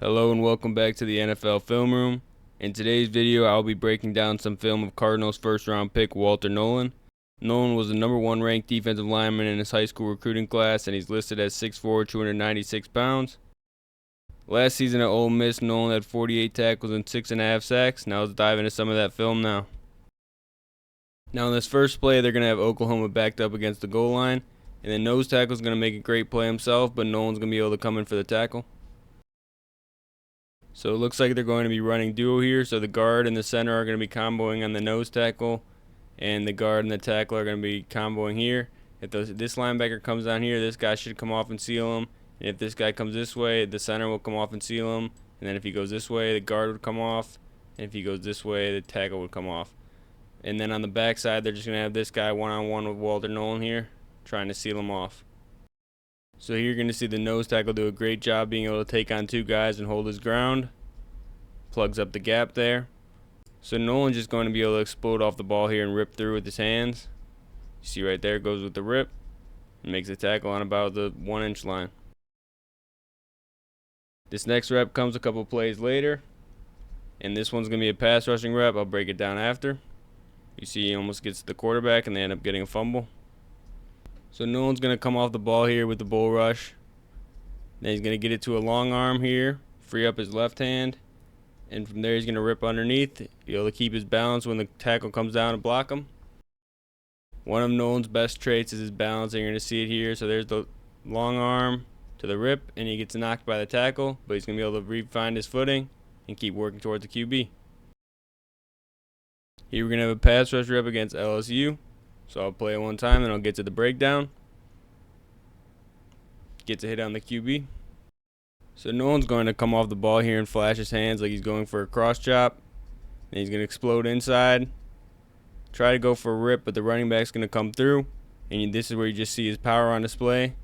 Hello and welcome back to the NFL Film Room. In today's video, I'll be breaking down some film of Cardinals first round pick Walter Nolen. Nolen was the number 1 ranked defensive lineman in his high school recruiting class, and he's listed as 6'4", 296 pounds. Last season at Ole Miss, Nolen had 48 tackles and 6.5 sacks. Now let's dive into some of that film now. Now in this first play, they're going to have Oklahoma backed up against the goal line, and the nose tackle is going to make a great play himself, but Nolen's going to be able to come in for the tackle. So it looks like they're going to be running duo here. So the guard and the center are going to be comboing on the nose tackle, and the guard and the tackle are going to be comboing here. If this linebacker comes down here, this guy should come off and seal him. And if this guy comes this way, the center will come off and seal him. And then if he goes this way, the guard would come off. And if he goes this way, the tackle would come off. And then on the backside, they're just going to have this guy one-on-one with Walter Nolen here, trying to seal him off. So here you're going to see the nose tackle do a great job being able to take on 2 guys and hold his ground. Plugs up the gap there. So Nolen's just going to be able to explode off the ball here and rip through with his hands. You see right there, goes with the rip and makes a tackle on about the 1-inch line. This next rep comes a couple plays later, and this one's going to be a pass rushing rep. I'll break it down after. You see he almost gets to the quarterback and they end up getting a fumble. So Nolen's going to come off the ball here with the bull rush. Then he's going to get it to a long arm here, free up his left hand, and from there he's going to rip underneath, be able to keep his balance when the tackle comes down to block him. One of Nolen's best traits is his balance, and you're going to see it here. So there's the long arm to the rip, and he gets knocked by the tackle, but he's going to be able to re-find his footing and keep working towards the QB. Here we're going to have a pass rush rep against LSU. So I'll play it one time, then I'll get to the breakdown. Gets a hit on the QB. So Nolen's going to come off the ball here and flash his hands like he's going for a cross chop. Then he's going to explode inside. Try to go for a rip, but the running back's going to come through. And this is where you just see his power on display.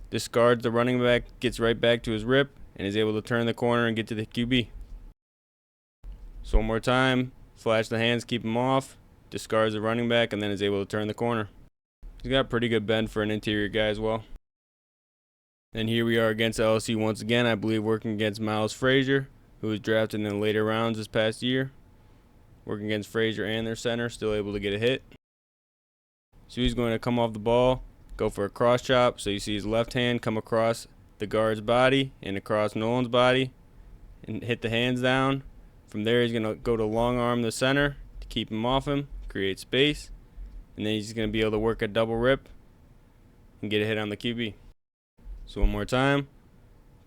Discards the running back, gets right back to his rip, and is able to turn the corner and get to the QB. So one more time. Flash the hands, keep him off. Discards the running back, and then is able to turn the corner. He's got pretty good bend for an interior guy as well. And here we are against LSU once again, I believe working against Miles Frazier, who was drafted in the later rounds this past year. Working against Frazier and their center, still able to get a hit. So he's going to come off the ball, go for a cross chop. So you see his left hand come across the guard's body and across Nolen's body and hit the hands down. From there he's going to go to long arm the center to keep him off him, create space, and then he's going to be able to work a double rip and get a hit on the QB. So one more time,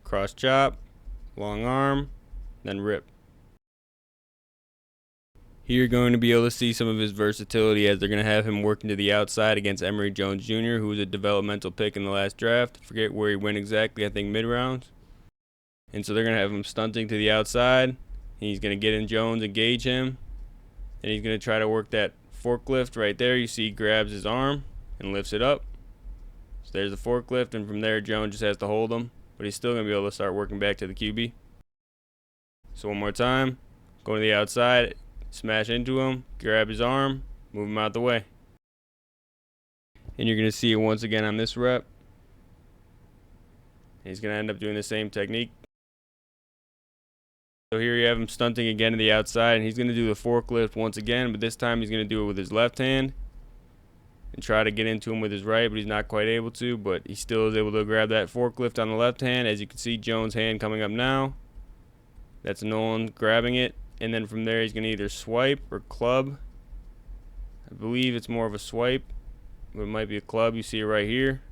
cross chop, long arm, then rip. Here you're going to be able to see some of his versatility as they're going to have him working to the outside against Emory Jones Jr., who was a developmental pick in the last draft. Forget where he went exactly, I think mid-rounds. And so they're going to have him stunting to the outside. He's going to get in Jones, engage him. Then he's going to try to work that forklift right there. You see he grabs his arm and lifts it up. So there's the forklift, and from there Jones just has to hold him. But he's still going to be able to start working back to the QB. So one more time. Go to the outside, smash into him, grab his arm, move him out the way. And you're going to see it once again on this rep. He's going to end up doing the same technique. So here you have him stunting again to the outside, and he's going to do the forklift once again, but this time he's going to do it with his left hand and try to get into him with his right, but he's not quite able to, but he still is able to grab that forklift on the left hand. As you can see, Jones' hand coming up now. That's Nolen grabbing it, and then from there he's going to either swipe or club. I believe it's more of a swipe, but it might be a club. You see it right here.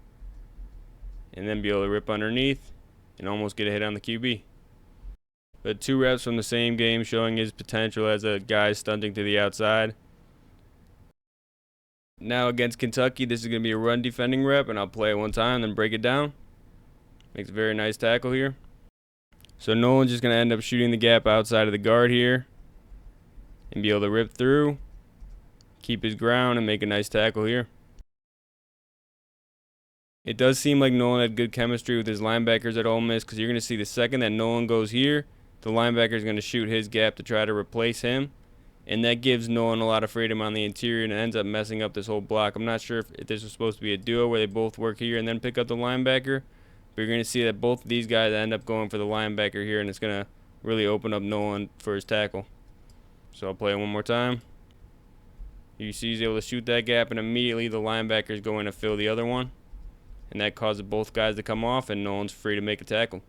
And then be able to rip underneath and almost get a hit on the QB. But 2 reps from the same game showing his potential as a guy stunting to the outside. Now against Kentucky, this is going to be a run defending rep, and I'll play it one time, then break it down. Makes a very nice tackle here. So Nolen's just going to end up shooting the gap outside of the guard here and be able to rip through, keep his ground, and make a nice tackle here. It does seem like Nolen had good chemistry with his linebackers at Ole Miss, because you're going to see the second that Nolen goes here, the linebacker is going to shoot his gap to try to replace him. And that gives Nolen a lot of freedom on the interior, and it ends up messing up this whole block. I'm not sure if this was supposed to be a duo where they both work here and then pick up the linebacker, But you're going to see that both of these guys end up going for the linebacker here, and it's going to really open up Nolen for his tackle. So I'll play it one more time. You see he's able to shoot that gap, and immediately the linebacker is going to fill the other one. And that causes both guys to come off, and Nolen's free to make a tackle.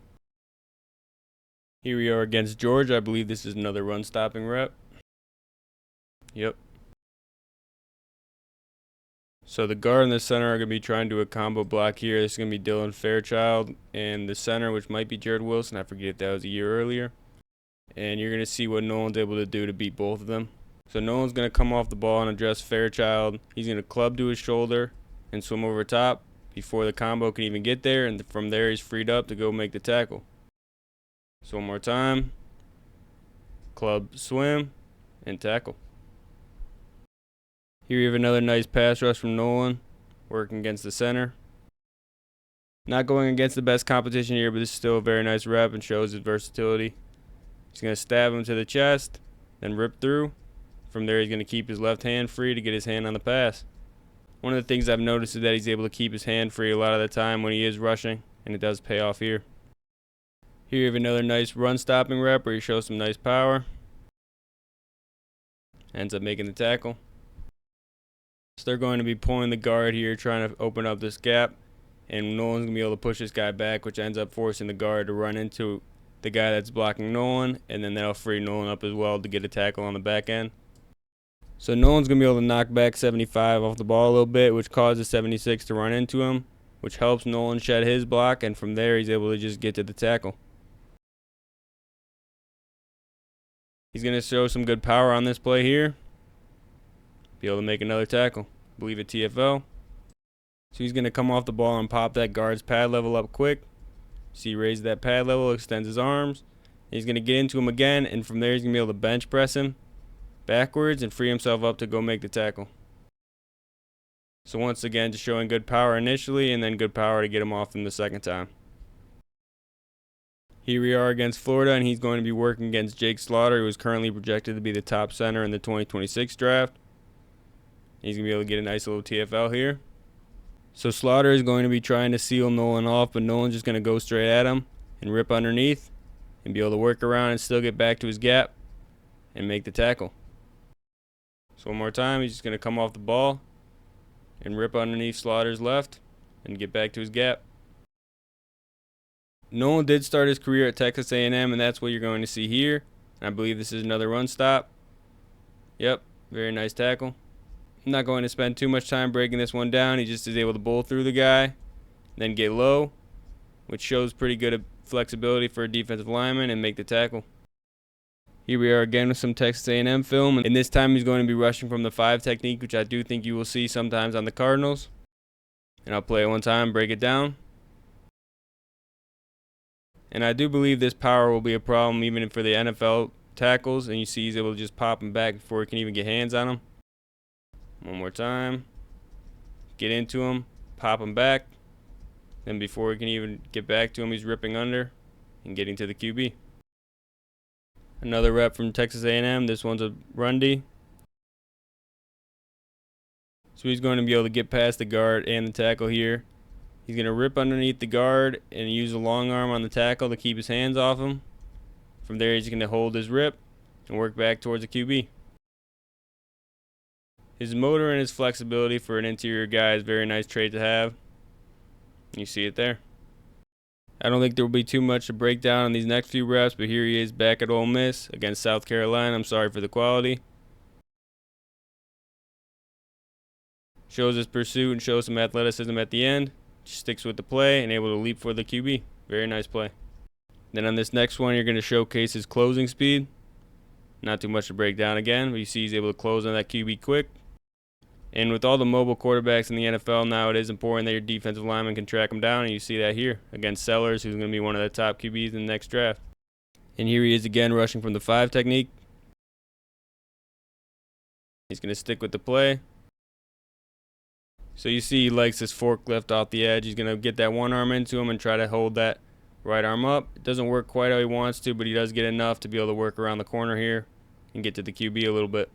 Here we are against Georgia. I believe this is another run stopping rep. Yep. So the guard and the center are going to be trying to do a combo block here. This is going to be Dylan Fairchild, and the center, which might be Jared Wilson. I forget if that was a year earlier. And you're going to see what Nolen's able to do to beat both of them. So Nolen's going to come off the ball and address Fairchild. He's going to club to his shoulder and swim over top before the combo can even get there. And from there, he's freed up to go make the tackle. So one more time. Club, swim, and tackle. Here you have another nice pass rush from Nolen, working against the center. Not going against the best competition here, but this is still a very nice rep and shows his versatility. He's going to stab him to the chest, then rip through. From there, he's going to keep his left hand free to get his hand on the pass. One of the things I've noticed is that he's able to keep his hand free a lot of the time when he is rushing, and it does pay off here. Here you have another nice run stopping rep where he shows some nice power. Ends up making the tackle. So they're going to be pulling the guard here, trying to open up this gap. And Nolen's going to be able to push this guy back, which ends up forcing the guard to run into the guy that's blocking Nolen. And then that'll free Nolen up as well to get a tackle on the back end. So Nolen's going to be able to knock back 75 off the ball a little bit, which causes 76 to run into him, which helps Nolen shed his block. And from there, he's able to just get to the tackle. He's going to show some good power on this play here. Be able to make another tackle. I believe a TFL. So he's going to come off the ball and pop that guard's pad level up quick. See, he raises that pad level, extends his arms. He's going to get into him again, and from there he's going to be able to bench press him backwards and free himself up to go make the tackle. So once again, just showing good power initially and then good power to get him off in the second time. Here we are against Florida, and he's going to be working against Jake Slaughter, who is currently projected to be the top center in the 2026 draft. He's going to be able to get a nice little TFL here. So Slaughter is going to be trying to seal Nolen off, but Nolen's just going to go straight at him and rip underneath and be able to work around and still get back to his gap and make the tackle. So one more time, he's just going to come off the ball and rip underneath Slaughter's left and get back to his gap. Nolen did start his career at Texas A&M, and that's what you're going to see here. I believe this is another run stop. Yep, very nice tackle. I'm not going to spend too much time breaking this one down. He just is able to bowl through the guy, then get low, which shows pretty good flexibility for a defensive lineman, and make the tackle. Here we are again with some Texas A&M film, and this time he's going to be rushing from the 5 technique, which I do think you will see sometimes on the Cardinals. And I'll play it one time, break it down. And I do believe this power will be a problem even for the NFL tackles, and you see he's able to just pop him back before he can even get hands on him. One more time. Get into him, pop him back. Then before he can even get back to him, he's ripping under and getting to the QB. Another rep from Texas A&M. This one's a run D. So he's going to be able to get past the guard and the tackle here. He's going to rip underneath the guard and use a long arm on the tackle to keep his hands off him. From there, he's going to hold his rip and work back towards the QB. His motor and his flexibility for an interior guy is a very nice trait to have. You see it there. I don't think there will be too much to break down on these next few reps, but here he is back at Ole Miss against South Carolina. I'm sorry for the quality. Shows his pursuit and shows some athleticism at the end. Just sticks with the play and able to leap for the QB. Very nice play. Then on this next one, you're going to showcase his closing speed. Not too much to break down again, but you see he's able to close on that QB quick. And with all the mobile quarterbacks in the NFL now, it is important that your defensive lineman can track him down, and you see that here against Sellers, who's going to be one of the top QBs in the next draft. And here he is again rushing from the 5 technique. He's going to stick with the play. So you see he likes this forklift off the edge. He's going to get that one arm into him and try to hold that right arm up. It doesn't work quite how he wants to, but he does get enough to be able to work around the corner here and get to the QB a little bit.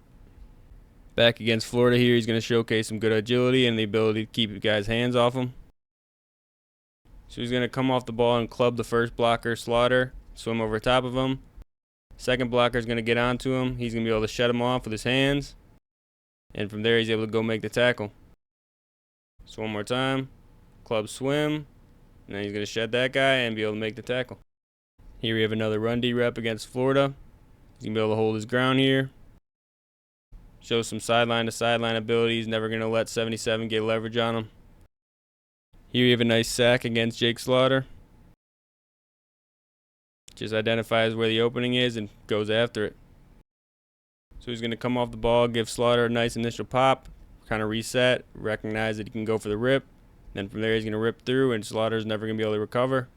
Back against Florida here, he's going to showcase some good agility and the ability to keep the guy's hands off him. So he's going to come off the ball and club the first blocker, Slaughter, swim over top of him. Second blocker is going to get onto him. He's going to be able to shut him off with his hands. And from there, he's able to go make the tackle. So one more time. Club swim. And then he's going to shed that guy and be able to make the tackle. Here we have another run D rep against Florida. He's going to be able to hold his ground here. Shows some sideline to sideline ability. He's never going to let 77 get leverage on him. Here you have a nice sack against Jake Slaughter. Just identifies where the opening is and goes after it. So he's going to come off the ball, give Slaughter a nice initial pop, kind of reset, recognize that he can go for the rip. Then from there he's going to rip through, and Slaughter's never going to be able to recover.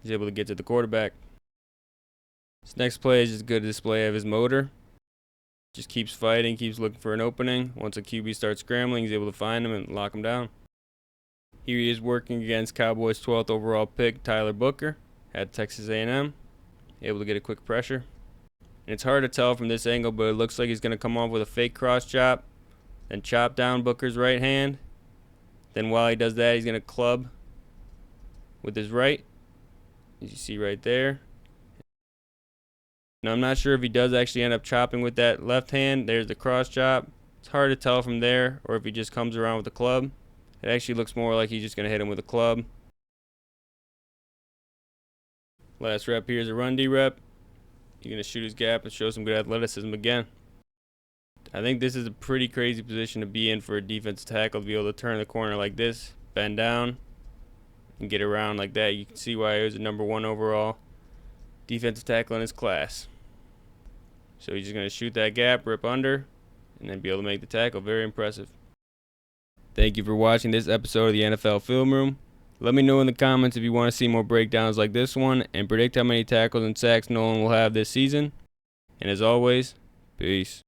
He's able to get to the quarterback. This next play is just a good display of his motor. Just keeps fighting, keeps looking for an opening. Once a QB starts scrambling, he's able to find him and lock him down. Here he is working against Cowboys' 12th overall pick, Tyler Booker, at Texas A&M. Able to get a quick pressure. And it's hard to tell from this angle, but it looks like he's going to come off with a fake cross chop, then chop down Booker's right hand. Then while he does that, he's going to club with his right, as you see right there. Now I'm not sure if he does actually end up chopping with that left hand. There's the cross chop. It's hard to tell from there, or if he just comes around with the club. It actually looks more like he's just going to hit him with a club. Last rep here is a run D rep. He's going to shoot his gap and show some good athleticism again. I think this is a pretty crazy position to be in for a defensive tackle, to be able to turn the corner like this, bend down, and get around like that. You can see why he was a #1 overall defensive tackle in his class. So he's just going to shoot that gap, rip under, and then be able to make the tackle. Very impressive. Thank you for watching this episode of the NFL Film Room. Let me know in the comments if you want to see more breakdowns like this one, and predict how many tackles and sacks Nolen will have this season. And as always, peace.